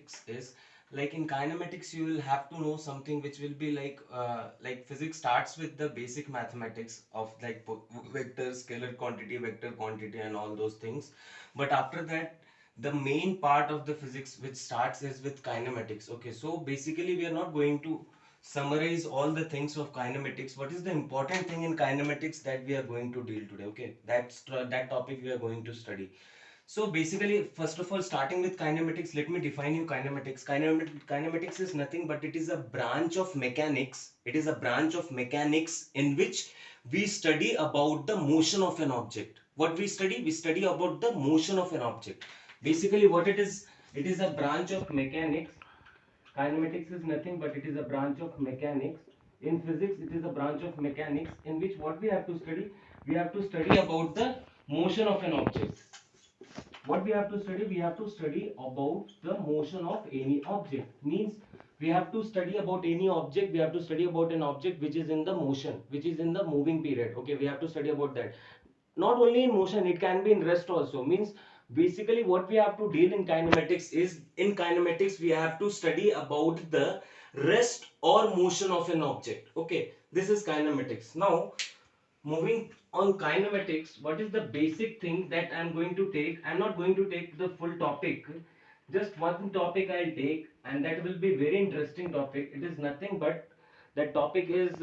kinematics is, like in kinematics you will have to know something which will be like physics starts with the basic mathematics of like vector, scalar quantity, vector quantity and all those things. But after that the main part of the physics which starts is with kinematics. Okay, so basically we are not going to summarize all the things of kinematics. What is the important thing in kinematics that we are going to deal today? Okay, that topic we are going to study. So basically, first of all, starting with kinematics, let me define you kinematics. Kinematics is nothing but it is a branch of mechanics. It is a branch of mechanics in which we study about the motion of an object. What we study? We study about the motion of an object. Basically, what it is a branch of mechanics. Kinematics is nothing but it is a branch of mechanics. In physics, it is a branch of mechanics in which what we have to study? We have to study about the motion of an object. What we have to study? We have to study about the motion of any object. Means we have to study about any object. We have to study about an object which is in the motion, which is in the moving period. Okay, we have to study about that. Not only in motion, it can be in rest also. Means basically what we have to deal in kinematics is, in kinematics we have to study about the rest or motion of an object. Okay, this is kinematics. Now moving on kinematics, what is the basic thing that I'm going to take? I'm not going to take the full topic. Just one topic I'll take, and that will be very interesting topic. It is nothing but that topic is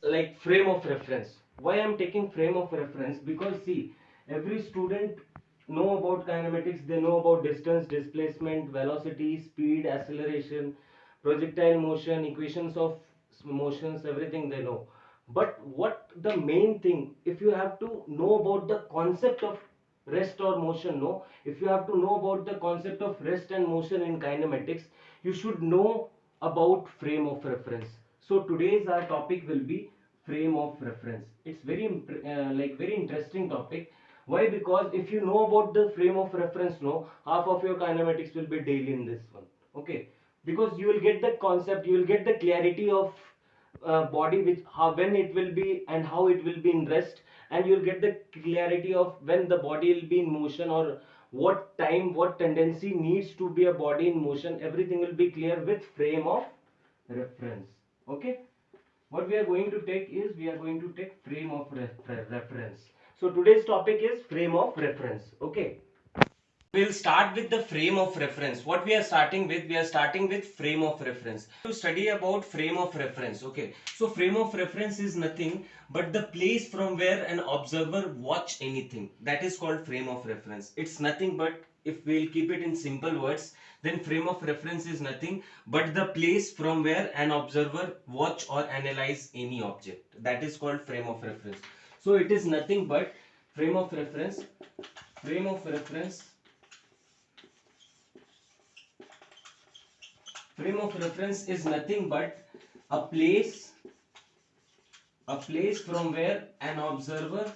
like frame of reference. Why I'm taking frame of reference? Because see, every student know about kinematics. They know about distance, displacement, velocity, speed, acceleration, projectile motion, equations of motions, everything they know. But what the main thing, if you have to know about the concept of rest or motion, no, if you have to know about the concept of rest and motion in kinematics, you should know about frame of reference. So today's our topic will be frame of reference. It's very like very interesting topic. Why? Because if you know about the frame of reference, no, half of your kinematics will be daily in this one. Okay, because you will get the concept, you will get the clarity of body, which how when it will be and how it will be in rest, and you'll get the clarity of when the body will be in motion, or what time, what tendency needs to be a body in motion. Everything will be clear with frame of reference. Okay, what we are going to take is, we are going to take frame of reference. So today's topic is frame of reference. Okay, we'll start with the frame of reference. What we are starting with? We are starting with frame of reference. To study about frame of reference. Okay, so frame of reference is nothing but the place from where an observer watch anything. That is called frame of reference. It's nothing but, if we'll keep it in simple words, then frame of reference is nothing but the place from where an observer watch or analyze any object. That is called frame of reference. So it is nothing but frame of reference. Frame of reference. Frame of reference is nothing but a place from where an observer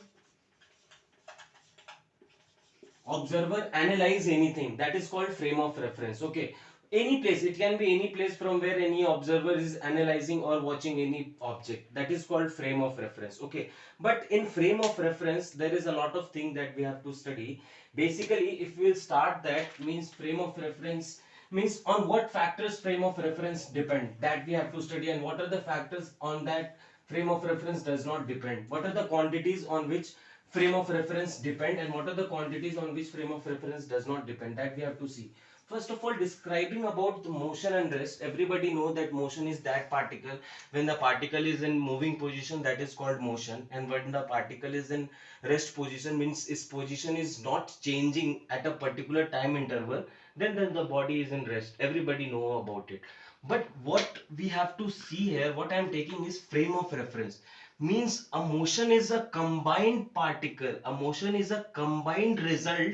analyze anything. That is called frame of reference. Okay, any place, it can be any place from where any observer is analyzing or watching any object. That is called frame of reference. Okay, but in frame of reference there is a lot of things that we have to study. Basically, if we will start, that means frame of reference means on what factors frame of reference depend, that we have to study, and what are the factors on that frame of reference does not depend. What are the quantities on which frame of reference depend, and what are the quantities on which frame of reference does not depend, that we have to see. First of all, describing about the motion and rest. Everybody know that motion is that particle, when the particle is in moving position, that is called motion, and when the particle is in rest position, means its position is not changing at a particular time interval, then the body is in rest. Everybody know about it. But what we have to see here, what I am taking is frame of reference. Means a motion is a combined particle, a motion is a combined result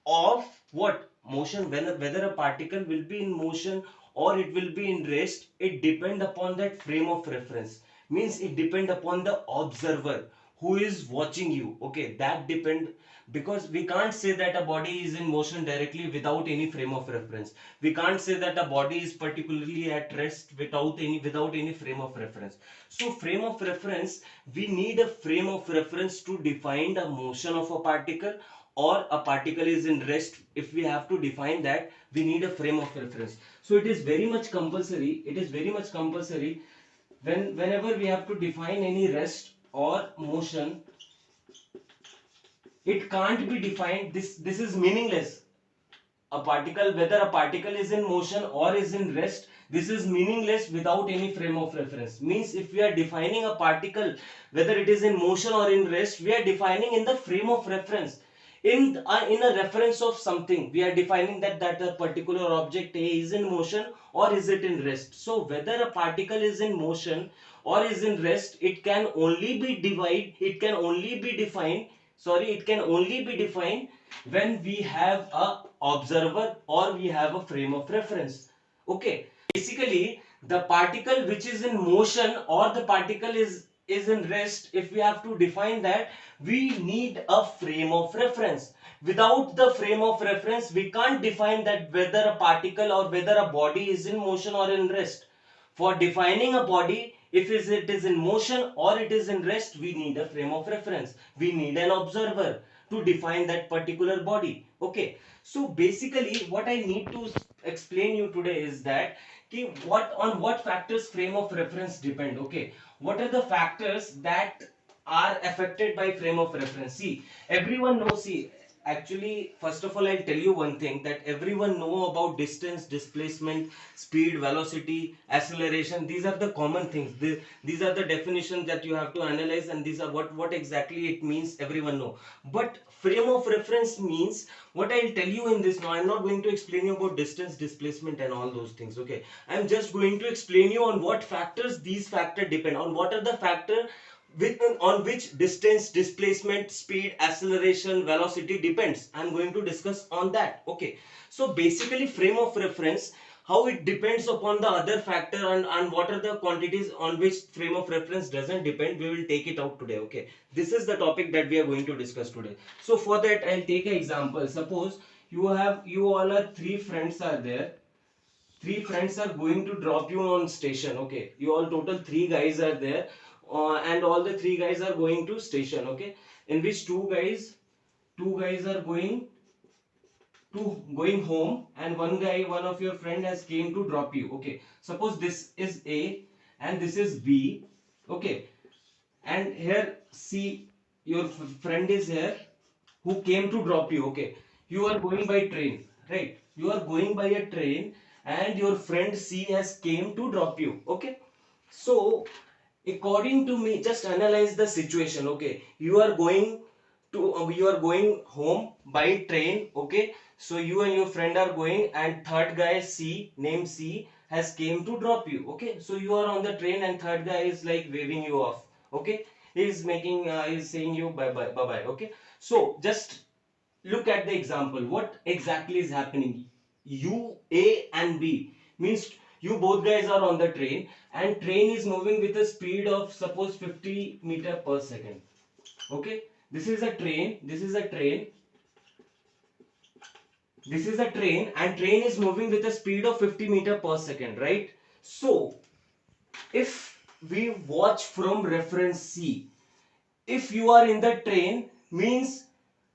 of what? Motion. Whether a particle will be in motion or it will be in rest, it depend upon that frame of reference. Means it depend upon the observer who is watching you. Okay, that depend, because we can't say that a body is in motion directly without any frame of reference. We can't say that a body is particularly at rest without any frame of reference. So frame of reference, we need a frame of reference to define the motion of a particle, or a particle is in rest. If we have to define that, we need a frame of reference. So it is very much compulsory, whenever we have to define any rest or motion, it can't be defined. This is meaningless. A particle, whether a particle is in motion or is in rest, this is meaningless without any frame of reference. Means if we are defining a particle, whether it is in motion or in rest, we are defining in the frame of reference. In a reference of something, we are defining that a particular object A is in motion or is it in rest. So whether a particle is in motion or is in rest, it can only be defined, it can only be defined when we have a observer or we have a frame of reference. Okay, basically the particle which is in motion or the particle is in rest, if we have to define that, we need a frame of reference. Without the frame of reference, we can't define that whether a particle or whether a body is in motion or in rest. For defining a body, if it is in motion or it is in rest, we need a frame of reference. We need an observer to define that particular body. Okay, so basically what I need to explain you today is that what factors frame of reference depend. Okay, what are the factors that are affected by frame of reference? See, everyone knows. See, actually, first of all, I'll tell you one thing, that everyone know about distance, displacement, speed, velocity, acceleration. These are the common things. These are the definitions that you have to analyze, and these are what exactly it means. Everyone know. But frame of reference means what I'll tell you in this. Now, I'm not going to explain you about distance, displacement, and all those things. Okay, I'm just going to explain you on what factors these factors depend on. What are the factors on which distance, displacement, speed, acceleration, velocity depends. I'm going to discuss on that. Okay, so basically frame of reference, how it depends upon the other factor, and what are the quantities on which frame of reference doesn't depend, we will take it out today. Okay, this is the topic that we are going to discuss today. So for that, I'll take an example. Suppose you all are three friends are there. Three friends are going to drop you on station. Okay, you all total three guys are there, and all the three guys are going to station. Okay, in which two guys are going home, and one of your friend has came to drop you. Okay, suppose this is A and this is B. Okay, and here C, your friend is here who came to drop you. Okay, you are going by train, right? You are going by a train, and your friend C has came to drop you. Okay, so according to me, just analyze the situation. Okay, you are going home by train. Okay, so you and your friend are going, and third guy C, named C, has came to drop you. Okay, so you are on the train, and third guy is like waving you off. Okay, he's saying you bye bye bye bye. Okay, so just look at the example. What exactly is happening? You, A and B, means you both guys are on the train, and train is moving with a speed of suppose 50 meter per second. Okay, this is a train, and train is moving with a speed of 50 meter per second, right? So if we watch from reference C, if you are in the train, means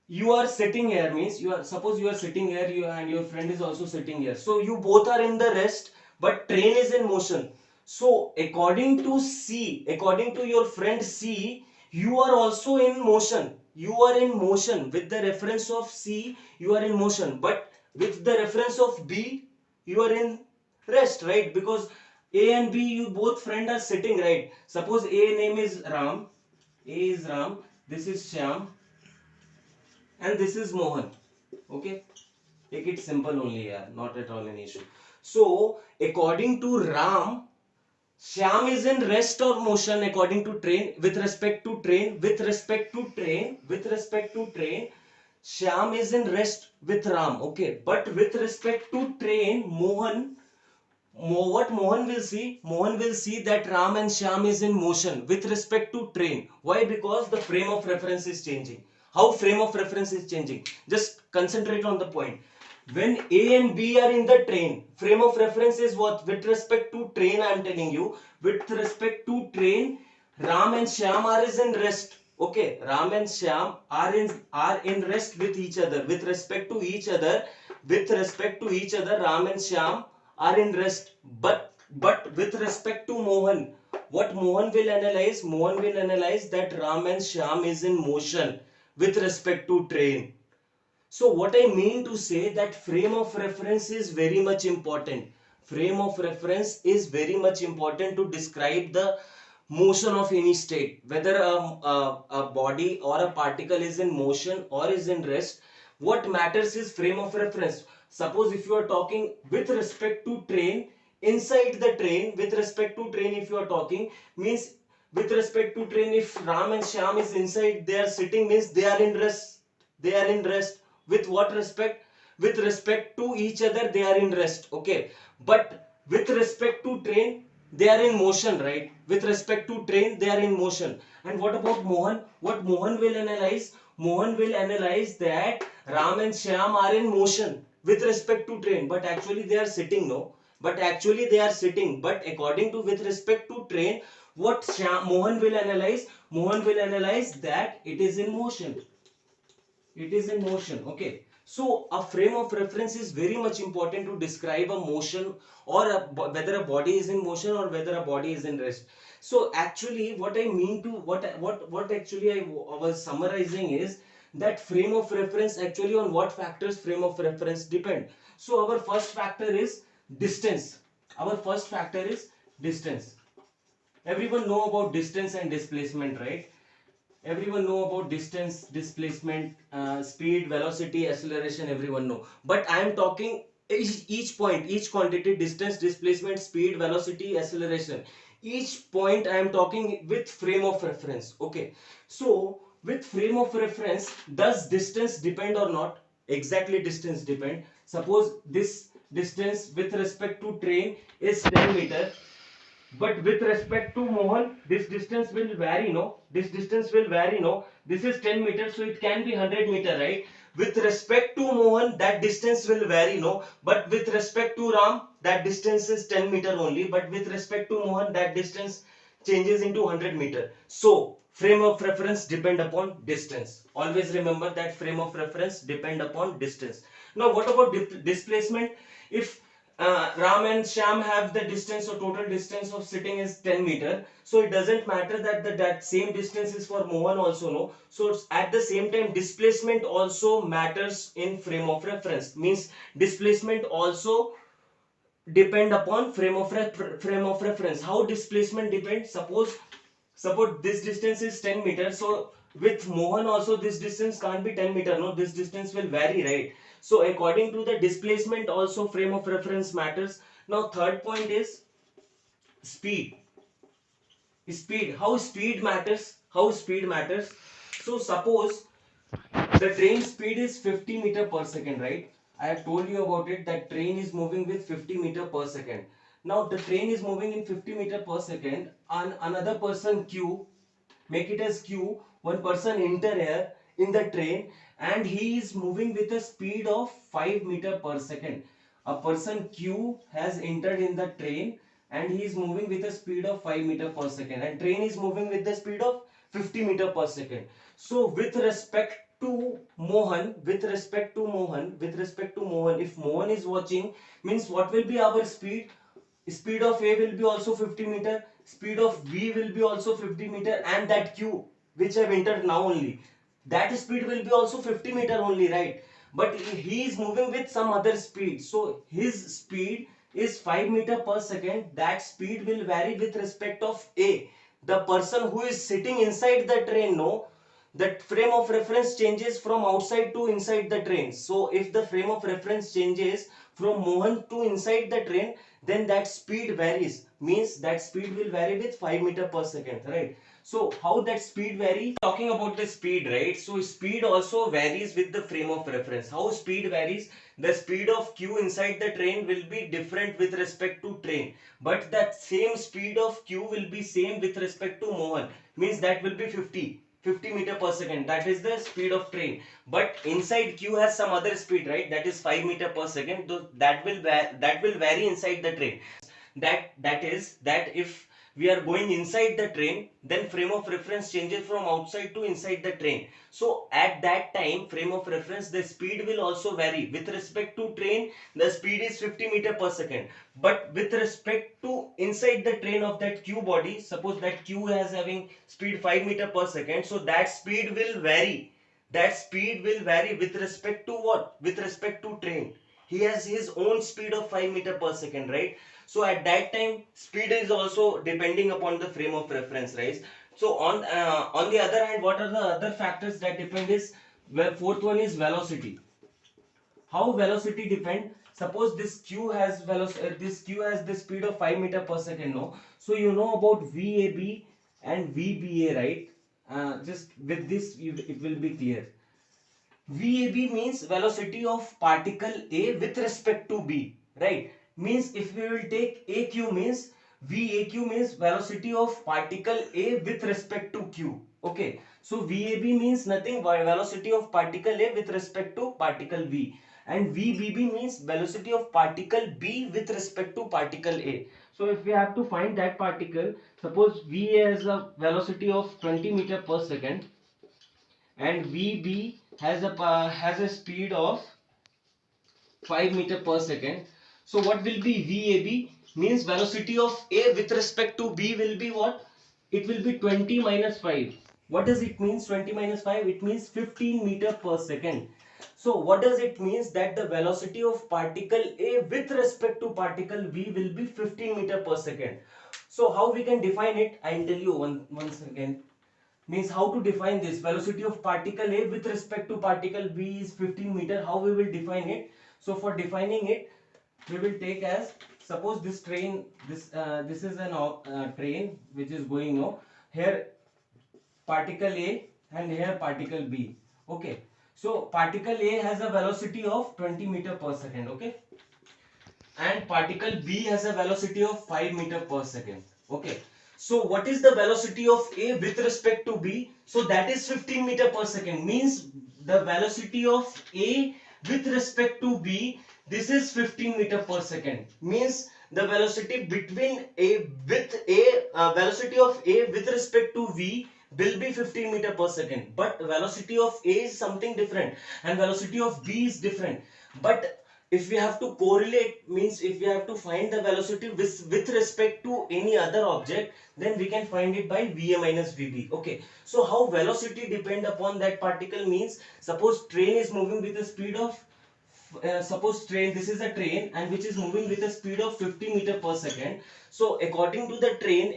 you are sitting here, means suppose you are sitting here, and your friend is also sitting here, so you both are in the rest, but train is in motion. So according to C, according to your friend C, you are also in motion. You are in motion with the reference of C, you are in motion, but with the reference of B, you are in rest, right? Because A and B, you both friend are sitting, right? Suppose A name is Ram, A is Ram, this is Shyam, and this is Mohan. Okay, take it simple only, yeah, not at all an issue. So according to Ram, Shyam is in rest or motion according to train. With respect to train, Shyam is in rest with Ram. Okay, but with respect to train, Mohan What Mohan will see that Ram and Shyam is in motion with respect to train. Why? Because the frame of reference is changing. How frame of reference is changing? Just concentrate on the point. When A and B are in the train, frame of reference is what? With respect to train, I am telling you. With respect to train, Ram and Shyam are is in rest. Okay, Ram and Shyam are in rest with each other. With respect to each other, Ram and Shyam are in rest. But with respect to Mohan, what Mohan will analyze? Mohan will analyze that Ram and Shyam is in motion with respect to train. So what I mean to say that frame of reference is very much important. Frame of reference is very much important to describe the motion of any state. Whether a body or a particle is in motion or is in rest, what matters is frame of reference. Suppose if you are talking with respect to train, inside the train, with respect to train if you are talking, means with respect to train, if Ram and Shyam is inside, they are sitting, means they are in rest. They are in rest. With what respect? With respect to each other, they are in rest. Okay, but with respect to train, they are in motion, right? With respect to train, they are in motion. And what about Mohan? What Mohan will analyze? Mohan will analyze that Ram and Shyam are in motion with respect to train, but actually they are sitting, no? But actually they are sitting. But according to with respect to train, what Mohan will analyze? Mohan will analyze that it is in motion. It is in motion. Okay, so a frame of reference is very much important to describe a motion, or whether a body is in motion or whether a body is in rest. So actually what I mean to what actually I was summarizing is that frame of reference, actually on what factors frame of reference depend. So our first factor is distance. Our first factor is distance. Everyone know about distance and displacement, right? Everyone know about distance, displacement, speed, velocity, acceleration, everyone know. But I am talking each point, each quantity: distance, displacement, speed, velocity, acceleration. Each point I am talking with frame of reference. Okay, so with frame of reference, does distance depend or not? Exactly, distance depend. Suppose this distance with respect to train is 10 meter, but with respect to Mohan, this distance will vary, no? This distance will vary, no? This is 10 meters, so it can be 100 meter, right? With respect to Mohan, that distance will vary, no? But with respect to Ram, that distance is 10 meter only. But with respect to Mohan, that distance changes into 100 meter. So, frame of reference depend upon distance. Always remember that frame of reference depend upon distance. Now, what about displacement? If Ram and Shyam have the distance, or total distance of sitting is 10 meter, so it doesn't matter that that same distance is for Mohan also, no? So at the same time, displacement also matters in frame of reference. Means displacement also depend upon frame of reference. How displacement depends? Suppose this distance is 10 meters, so with Mohan also this distance can't be 10 meter, no? This distance will vary, right? So according to the displacement also frame of reference matters. Now third point is speed. How speed matters? How speed matters? So suppose the train speed is 50 meter per second, right? I have told you about it, that train is moving with 50 meter per second. Now the train is moving in 50 meter per second, and another person Q, make it as Q, one person enter here in the train, and he is moving with a speed of 5 meter per second. A person Q has entered in the train and he is moving with a speed of 5 meter per second, and train is moving with the speed of 50 meter per second. So with respect to Mohan, if Mohan is watching, means what will be our speed? Speed of A will be also 50 meter, speed of B will be also 50 meter, and that Q which I have entered now only, that speed will be also 50 meter only, right? But he is moving with some other speed, so his speed is 5 meter per second. That speed will vary with respect of A, the person who is sitting inside the train, no? That frame of reference changes from outside to inside the train. So if the frame of reference changes from Mohan to inside the train, then that speed varies. Means that speed will vary with 5 meter per second, right? So how that speed vary? Talking about the speed, right? So speed also varies with the frame of reference. How speed varies? The speed of q inside the train will be different with respect to train, but that same speed of q will be same with respect to Mohan, means that will be 50 meter per second. That is the speed of train, but inside q has some other speed, right? That is 5 meter per second. That will vary inside the train. That is that if we are going inside the train, then frame of reference changes from outside to inside the train. So at that time, frame of reference, the speed will also vary. With respect to train, the speed is 50 meter per second, but with respect to inside the train of that q body, suppose that q is having speed 5 meter per second, so that speed will vary. That speed will vary with respect to what? With respect to train. He has his own speed of 5 meter per second, right? So at that time, speed is also depending upon the frame of reference, right? So on the other hand, what are the other factors that depend is, well, fourth one is velocity. How velocity depend? Suppose this q has this q has the speed of 5 meter per second, no? So you know about vab and vba, right? Just with this it will be clear. VAB means velocity of particle A with respect to B, right? Means if we will take AQ means VAQ means velocity of particle A with respect to Q. Okay, so VAB means nothing but velocity of particle A with respect to particle B, and VBB means velocity of particle B with respect to particle A. So if we have to find that particle, suppose V has a velocity of 20 meter per second and VB has a speed of 5 meter per second. So what will be VAB? Means velocity of A with respect to B will be what? It will be 20 minus 5. What does it mean 20 minus 5? It means 15 meter per second. So what does it means? That the velocity of particle A with respect to particle B will be 15 meter per second. So how we can define it? I'll tell you once again. Means how to define this? Velocity of particle A with respect to particle B is 15 meter. How we will define it? So for defining it, we will take as, suppose this train, this is an train which is going now. Here particle A and here particle B. Okay. So particle A has a velocity of 20 meter per second. Okay. And particle B has a velocity of 5 meter per second. Okay. So what is the velocity of A with respect to B? So that is 15 meter per second. Means the velocity of A with respect to B, this is 15 meter per second. Means the velocity between velocity of A with respect to V will be 15 meter per second. But velocity of A is something different and velocity of B is different. But if we have to correlate, means if we have to find the velocity with respect to any other object, then we can find it by Va minus Vb. Okay, so how velocity depend upon that particle means, suppose train is moving with a speed of suppose train, this is a train and which is moving with a speed of 50 meter per second. So according to the train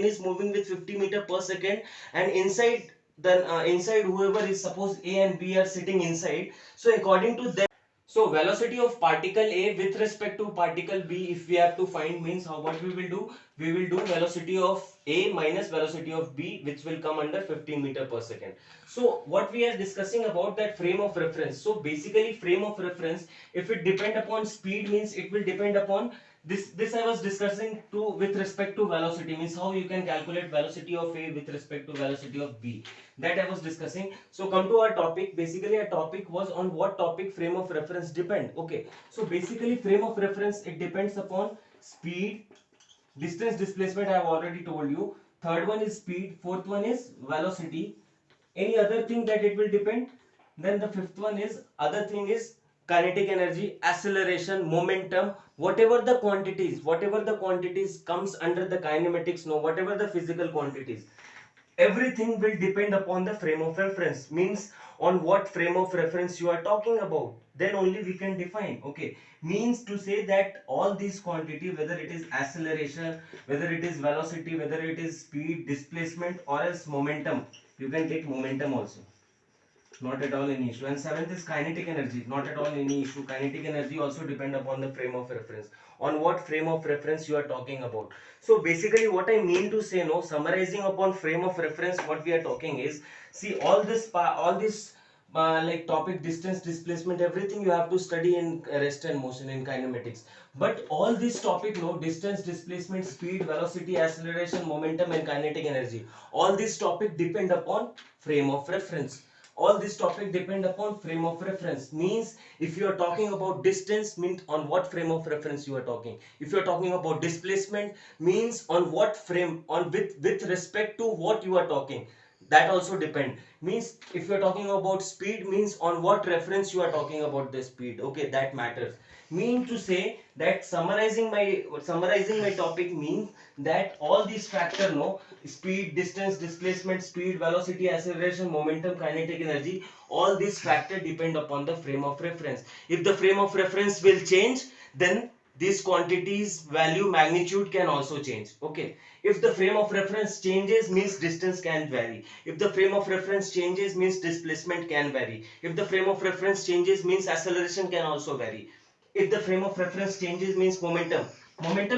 is moving with 50 meter per second, and inside whoever is, suppose A and B are sitting inside. So according to them, so velocity of particle A with respect to particle B, if we have to find, means how, what we will do? We will do velocity of A minus velocity of B, which will come under 15 meter per second. So what we are discussing about that frame of reference. So basically frame of reference, if it depend upon speed, means it will depend upon this I was discussing to with respect to velocity, means how you can calculate velocity of A with respect to velocity of B, that I was discussing. So come to our topic. Basically our topic was on what topic frame of reference depend. Okay, so basically frame of reference, it depends upon speed, distance, displacement I have already told you. Third one is speed, fourth one is velocity. Any other thing that it will depend? Then the fifth one is, other thing is kinetic energy, acceleration, momentum, whatever the quantities comes under the kinematics, no, whatever the physical quantities, everything will depend upon the frame of reference. Means on what frame of reference you are talking about, then only we can define. Okay, means to say that all these quantity, whether it is acceleration, whether it is velocity, whether it is speed, displacement, or else momentum, you can take momentum also. not at all any issue. And seventh is kinetic energy, not at all any issue. Kinetic energy also depend upon the frame of reference, on what frame of reference you are talking about. So basically what I mean to say, no, summarizing upon frame of reference, what we are talking is, see, all this like topic, distance, displacement, everything you have to study in rest and motion in kinematics. But all this topic, no, distance, displacement, speed, velocity, acceleration, momentum and kinetic energy, all this topic depend upon frame of reference. All this topic depend upon frame of reference. Means if you are talking about distance, means on what frame of reference you are talking. If you are talking about displacement, means on what frame, on with respect to what you are talking, that also depend. Means if you are talking about speed, means on what reference you are talking about the speed, okay, that matters. Mean to say that summarizing my topic means that all these factor, no, speed, distance, displacement, speed, velocity, acceleration, momentum, kinetic energy, all these factor depend upon the frame of reference. If the frame of reference will change, then these quantities value, magnitude can also change, okay. If the frame of reference changes, means distance can vary. If the frame of reference changes, means displacement can vary. If the frame of reference changes, means acceleration can also vary. If the frame of reference changes, means momentum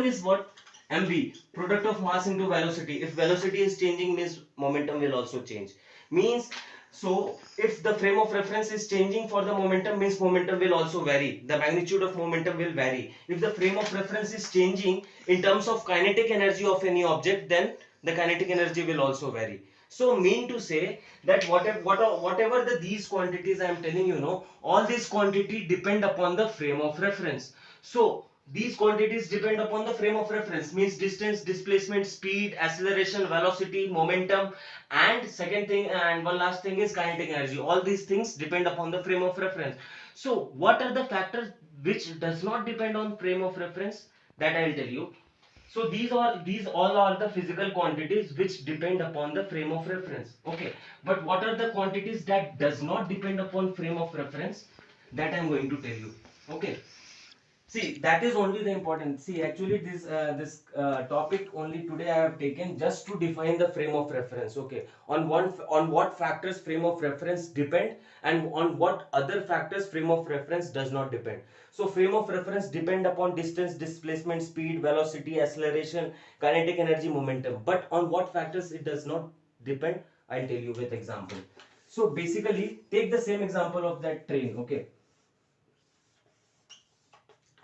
is what? Mv, product of mass into velocity. If velocity is changing, means momentum will also change. Means, so if the frame of reference is changing for the momentum, means momentum will also vary, the magnitude of momentum will vary. If the frame of reference is changing in terms of kinetic energy of any object, then the kinetic energy will also vary. So mean to say that whatever these quantities I am telling you, know, all these quantity depend upon the frame of reference. So these quantities depend upon the frame of reference, means distance, displacement, speed, acceleration, velocity, momentum, and second thing and one last thing is kinetic energy. All these things depend upon the frame of reference. So what are the factors which does not depend on frame of reference? That I will tell you. So these all are the physical quantities which depend upon the frame of reference. Okay. But what are the quantities that does not depend upon frame of reference? That I am going to tell you. Okay. See, that is only the important. See, actually, this topic only today I have taken just to define the frame of reference. Okay, on what factors frame of reference depend, and on what other factors frame of reference does not depend. So, frame of reference depend upon distance, displacement, speed, velocity, acceleration, kinetic energy, momentum. But on what factors it does not depend, I'll tell you with example. So, basically, take the same example of that train. Okay,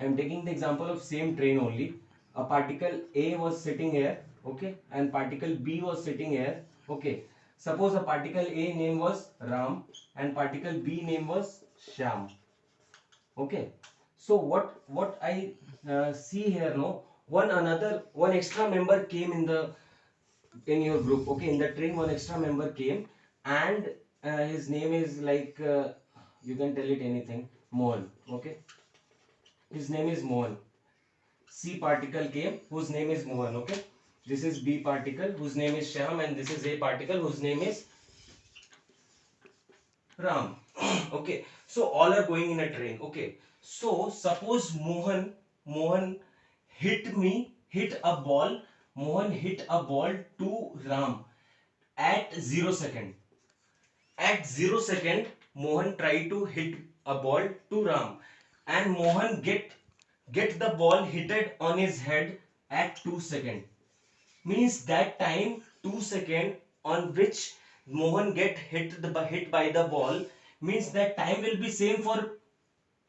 I am taking the example of same train only. A particle A was sitting here, okay, and particle B was sitting here, okay. Suppose a particle A name was Ram and particle B name was Shyam, okay. So what I see here, no, one extra member came in your group, okay. In the train, one extra member came, and his name is like you can tell it anything, Mohan, okay. His name is Mohan. C particle came whose name is Mohan, okay. This is B particle whose name is Shyam, and this is A particle whose name is Ram. Okay, so all are going in a train, okay. So suppose Mohan hit a ball. Mohan hit a ball to Ram at 0 second. At 0 second, Mohan tried to hit a ball to Ram, and Mohan get the ball hitted on his head at 2 second. Means that time 2 second on which Mohan get hit by the ball, means that time will be same for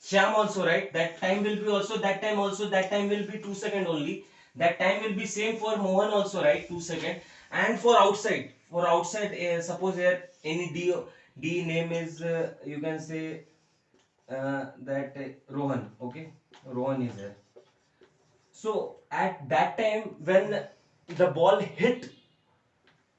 Shyam also, right? That time will be also, that time will be 2 second only. That time will be same for Mohan also, right? 2 second. And for outside, suppose here any D name is you can say that Rohan, okay? Rohan is there. So at that time when the ball hit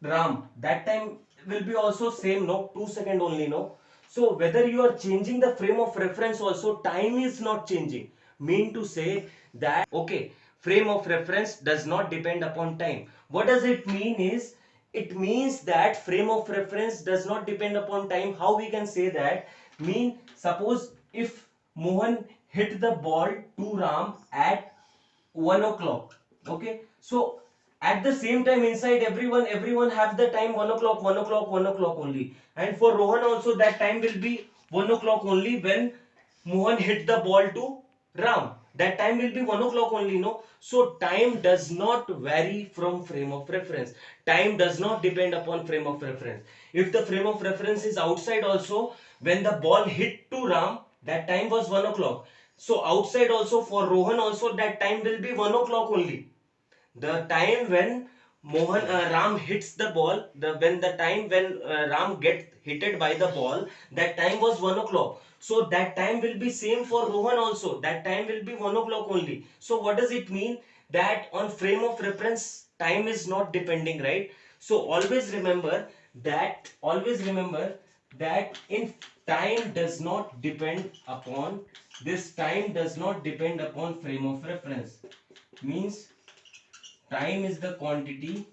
Ram, that time will be also same, no? 2 second only, no? So whether you are changing the frame of reference also, time is not changing. Mean to say that, okay, frame of reference does not depend upon time. What does it mean is, it means that frame of reference does not depend upon time. How we can say that? Mean, suppose if Mohan hit the ball to Ram at 1 o'clock, okay. So At the same time, inside everyone have the time 1 o'clock, 1 o'clock, 1 o'clock only. And for Rohan also, that time will be 1 o'clock only when Mohan hit the ball to Ram. That time will be 1 o'clock only, no? So time does not vary from frame of reference. Time does not depend upon frame of reference. If the frame of reference is outside also, when the ball hit to Ram, that time was 1 o'clock. So outside also, for Rohan also, that time will be 1 o'clock only. The time when Ram hits the ball, the time when Ram gets hitted by the ball, that time was 1 o'clock. So that time will be same for Rohan also. That time will be 1 o'clock only. So what does it mean? That on frame of reference, time is not depending, right? So always remember that in time does not depend upon this time does not depend upon frame of reference. Means time is the quantity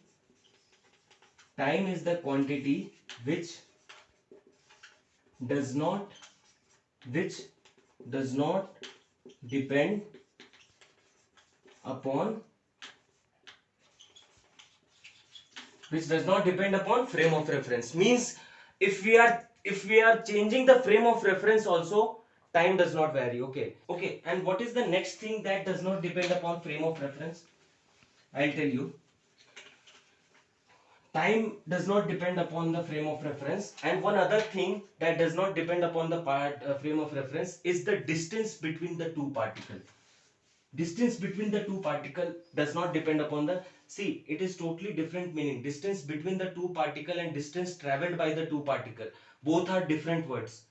which does not which does not depend upon frame of reference. Means if we are changing the frame of reference also, time does not vary. Okay, and what is the next thing that does not depend upon frame of reference? I'll tell you. Time does not depend upon the frame of reference, and one other thing that does not depend upon the frame of reference is the distance between the two particles. Distance between the two particle does not depend upon the, see, it is totally different meaning. Distance between the two particle and distance traveled by the two particle, both are different words.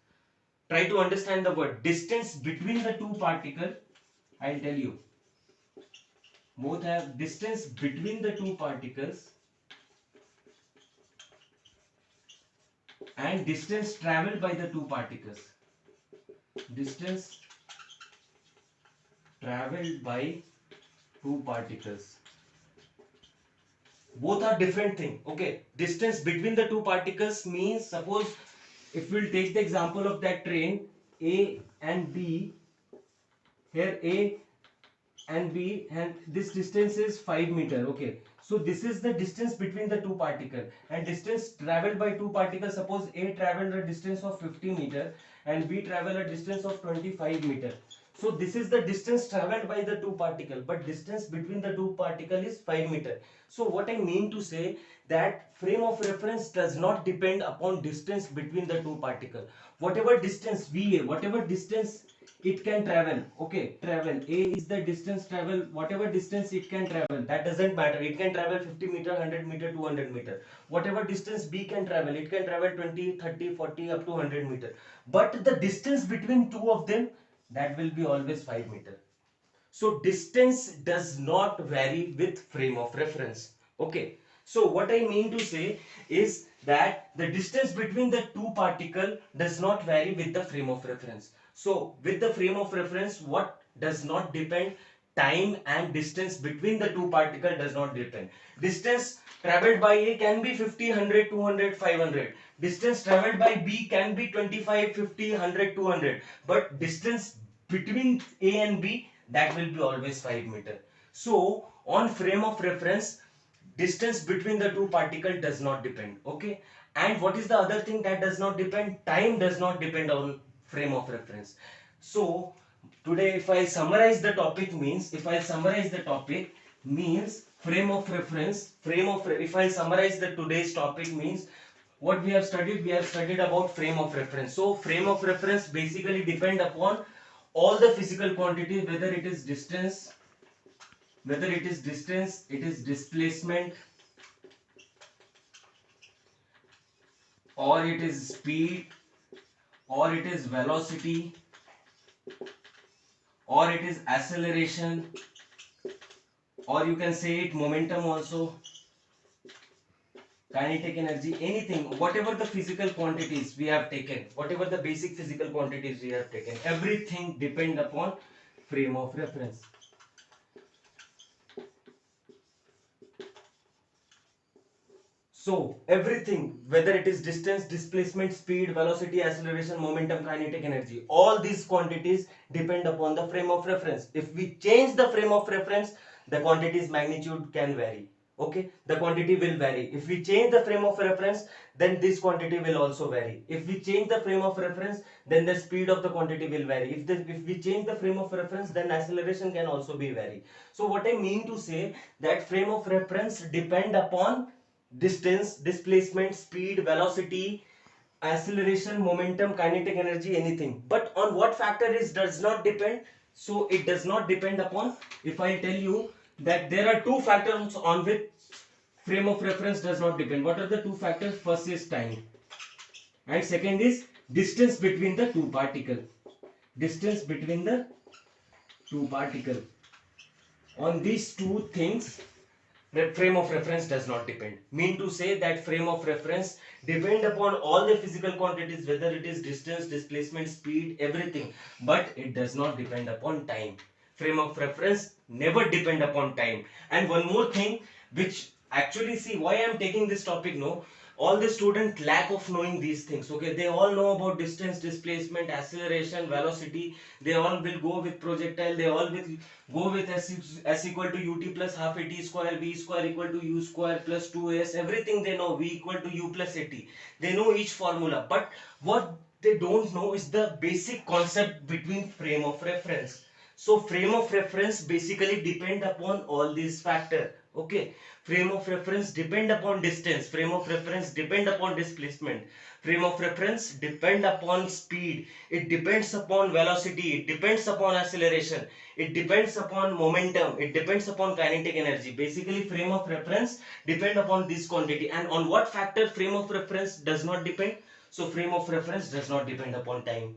Try to understand the word distance between the two particle. I'll tell you, both have distance between the two particles and distance traveled by the two particles. Distance traveled by two particles, both are different thing. Okay, distance between the two particles means, suppose if we'll take the example of that train A and B, here A and B, and this distance is 5 meter. Okay, so this is the distance between the two particles, and distance traveled by two particles, suppose A traveled a distance of 50 meter and B traveled a distance of 25 meter. So this is the distance traveled by the two particle, but distance between the two particle is 5 meter. So what I mean to say, that frame of reference does not depend upon distance between the two particle. Whatever distance VA, whatever distance it can travel, okay, travel A is the distance travel, whatever distance it can travel, that doesn't matter. It can travel 50 meter, 100 meter, 200 meter. Whatever distance B can travel, it can travel 20, 30, 40 up to 100 meter. But the distance between two of them, that will be always 5 meter. So distance does not vary with frame of reference. Okay. So what I mean to say is that the distance between the two particle does not vary with the frame of reference. So with the frame of reference, what does not depend? Time and distance between the two particle does not depend. Distance traveled by A can be 50, 100, 200, 500. Distance traveled by B can be 25, 50, 100, 200. But distance between A and B, that will be always 5 meter. So on frame of reference, distance between the two particle does not depend. Okay, and what is the other thing that does not depend? Time does not depend on frame of reference. So today, if I summarize the topic, means frame of reference, if I summarize the today's topic, means what we have studied about frame of reference. So frame of reference basically depend upon all the physical quantities, whether it is distance, it is displacement, or it is speed, or it is velocity, or it is acceleration, or you can say it momentum also, kinetic energy, anything, whatever the physical quantities we have taken, whatever the basic physical quantities we have taken, everything depend upon frame of reference. So everything, whether it is distance, displacement, speed, velocity, acceleration, momentum, kinetic energy, all these quantities depend upon the frame of reference. If we change the frame of reference, the quantities magnitude can vary. Okay, the quantity will vary. If we change the frame of reference, then this quantity will also vary. If we change the frame of reference, then the speed of the quantity will vary. If we change the frame of reference, then acceleration can also be vary. So what I mean to say, that frame of reference depend upon distance, displacement, speed, velocity, acceleration, momentum, kinetic energy, anything. But on what factor is does not depend. So it does not depend upon. If I tell you that there are two factors on which frame of reference does not depend. What are the two factors? First is time, and second is distance between the two particle. Distance between the two particle. On these two things, frame of reference does not depend. Mean to say that frame of reference depend upon all the physical quantities, whether it is distance, displacement, speed, everything, but it does not depend upon time. Frame of reference never depend upon time. And one more thing, which actually, see why I am taking this topic, no, all the student lack of knowing these things. Okay, they all know about distance, displacement, acceleration, velocity. They all will go with projectile. They all will go with s equal to ut plus half at square, v square equal to u square plus 2s. Everything they know. V equal to u plus at. They know each formula, but what they don't know is the basic concept between frame of reference. So frame of reference basically depend upon all these factors. Okay, frame of reference depend upon distance, frame of reference depend upon displacement, frame of reference depend upon speed, it depends upon velocity, it depends upon acceleration, it depends upon momentum, it depends upon kinetic energy. Basically frame of reference depend upon this quantity. And on what factor frame of reference does not depend? So frame of reference does not depend upon time.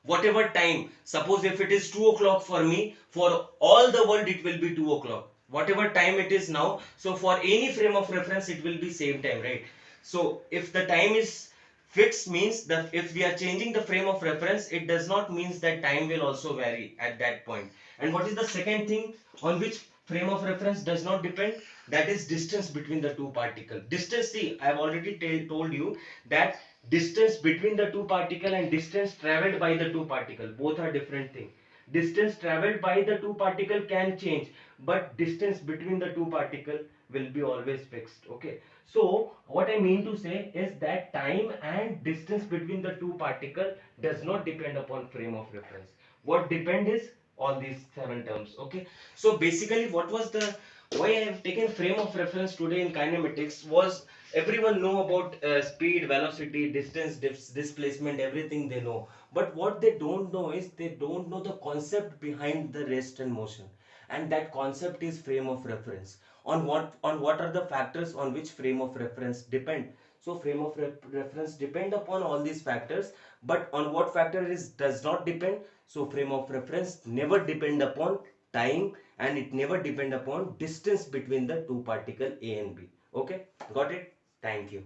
Whatever time, suppose if it is 2 o'clock for me, for all the world it will be 2 o'clock, whatever time it is now. So for any frame of reference it will be same time, right? So if the time is fixed, means that if we are changing the frame of reference, it does not means that time will also vary at that point. And what is the second thing on which frame of reference does not depend? That is distance between the two particles. Distance, see, I have already told you that distance between the two particle and distance traveled by the two particle, both are different thing. Distance traveled by the two particle can change, but distance between the two particle will be always fixed. Okay, so what I mean to say is that time and distance between the two particle does not depend upon frame of reference. What depend is all these seven terms. Okay, so basically what was the why I have taken frame of reference today in kinematics was, everyone know about speed, velocity, distance, displacement, everything they know. But what they don't know is they don't know the concept behind the rest and motion. And that concept is frame of reference. On what are the factors on which frame of reference depend? So frame of reference depend upon all these factors, but on what factor is does not depend? So frame of reference never depend upon time, and it never depend upon distance between the two particle A and B. Okay, got it? Thank you.